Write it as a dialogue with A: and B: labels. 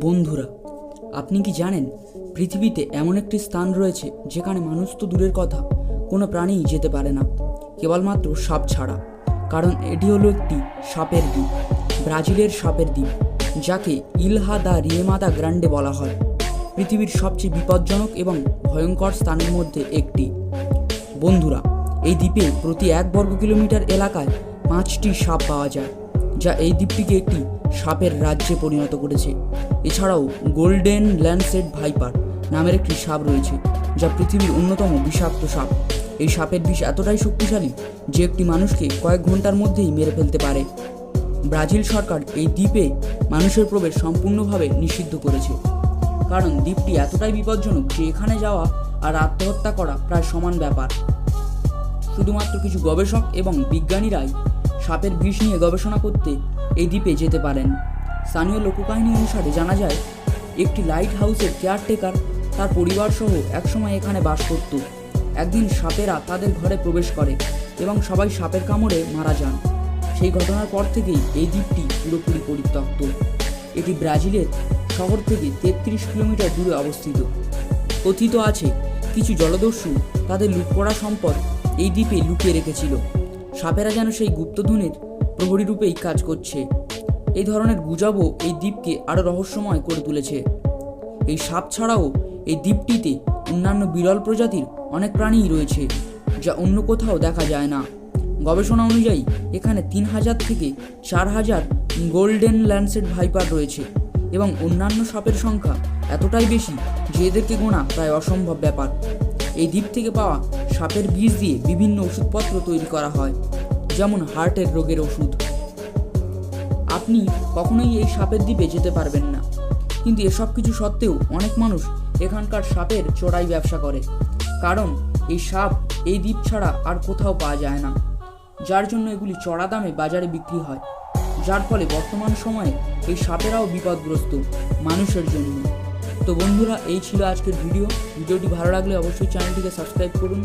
A: বন্ধুরা, আপনি কি জানেন পৃথিবীতে এমন একটি স্থান রয়েছে যেখানে মানুষ তো দূরের কথা, কোনো প্রাণীই যেতে পারে না, কেবলমাত্র সাপ ছাড়া। কারণ এটি হলো একটি সাপের দ্বীপ, ব্রাজিলের সাপের দ্বীপ, যাকে ইলহা দা রিয়েমাদা গ্রান্ডে বলা হয়। পৃথিবীর সবচেয়ে বিপজ্জনক এবং ভয়ঙ্কর স্থানের মধ্যে একটি। বন্ধুরা, এই দ্বীপে প্রতি 1 বর্গ কিলোমিটার এলাকায় 5টি সাপ পাওয়া যায়, যা এই দ্বীপটিকে একটি সাপের রাজ্যে পরিণত করেছে। এছাড়াও গোল্ডেন ল্যান্ডসেট ভাইপার নামের একটি সাপ রয়েছে, যা পৃথিবীর অন্যতম বিষাক্ত সাপ। এই সাপের বিষ এতটাই শক্তিশালী যে একটি মানুষকে কয়েক ঘন্টার মধ্যেই মেরে ফেলতে পারে। ব্রাজিল সরকার এই দ্বীপে মানুষের প্রবেশ সম্পূর্ণভাবে নিষিদ্ধ করেছে, কারণ দ্বীপটি এতটাই বিপজ্জনক যে এখানে যাওয়া আর আত্মহত্যা করা প্রায় সমান ব্যাপার। শুধুমাত্র কিছু গবেষক এবং বিজ্ঞানীরাই সাপের বিষ নিয়ে গবেষণা করতে এই দ্বীপে যেতে পারেন। স্থানীয় লোককাহিনী অনুসারে জানা যায়, একটি লাইট হাউসের কেয়ারটেকার তার পরিবার সহ একসময় এখানে বাস করত। একদিন সাপেরা তাদের ঘরে প্রবেশ করে এবং সবাই সাপের কামড়ে মারা যান। সেই ঘটনার পর থেকেই এই দ্বীপটি পুরোপুরি পরিত্যক্ত। এটি ব্রাজিলের শহর থেকে 33 কিলোমিটার দূরে অবস্থিত। কথিত আছে, কিছু জলদস্যু তাদের লুট করা সম্পদ এই দ্বীপে লুকিয়ে রেখেছিল। সাপেরা যেন সেই গুপ্তধনের প্রহরী রূপেই কাজ করছে। এই ধরনের গুজবও এই দ্বীপকে আরও রহস্যময় করে তুলেছে। এই সাপ ছাড়াও এই দ্বীপটিতে অন্যান্য বিরল প্রজাতির অনেক প্রাণীই রয়েছে, যা অন্য কোথাও দেখা যায় না। গবেষণা অনুযায়ী এখানে 3000 থেকে 4000 গোল্ডেন ল্যান্ডসেট ভাইপার রয়েছে এবং অন্যান্য সাপের সংখ্যা এতটাই বেশি যে এদেরকে গোনা প্রায় অসম্ভব ব্যাপার। এই দ্বীপ থেকে পাওয়া সাপের বিষ দিয়ে বিভিন্ন ওষুধপত্র তৈরি করা হয়, যেমন হার্টের রোগের ওষুধ। আপনি কখনোই এই সাপের দ্বীপে যেতে পারবেন না, কিন্তু এসব কিছু সত্ত্বেও অনেক মানুষ এখানকার সাপের চোরাই ব্যবসা করে, কারণ এই সাপ এই দ্বীপ ছাড়া আর কোথাও পাওয়া যায় না, যার জন্য এগুলি চড়া দামে বাজারে বিক্রি হয়, যার ফলে বর্তমান সময়ে এই সাপেরাও বিপদগ্রস্ত মানুষের জন্য। তো বন্ধুরা, এই ছিল আজকের ভিডিওটি ভালো লাগলে অবশ্যই চ্যানেলটিকে সাবস্ক্রাইব করুন।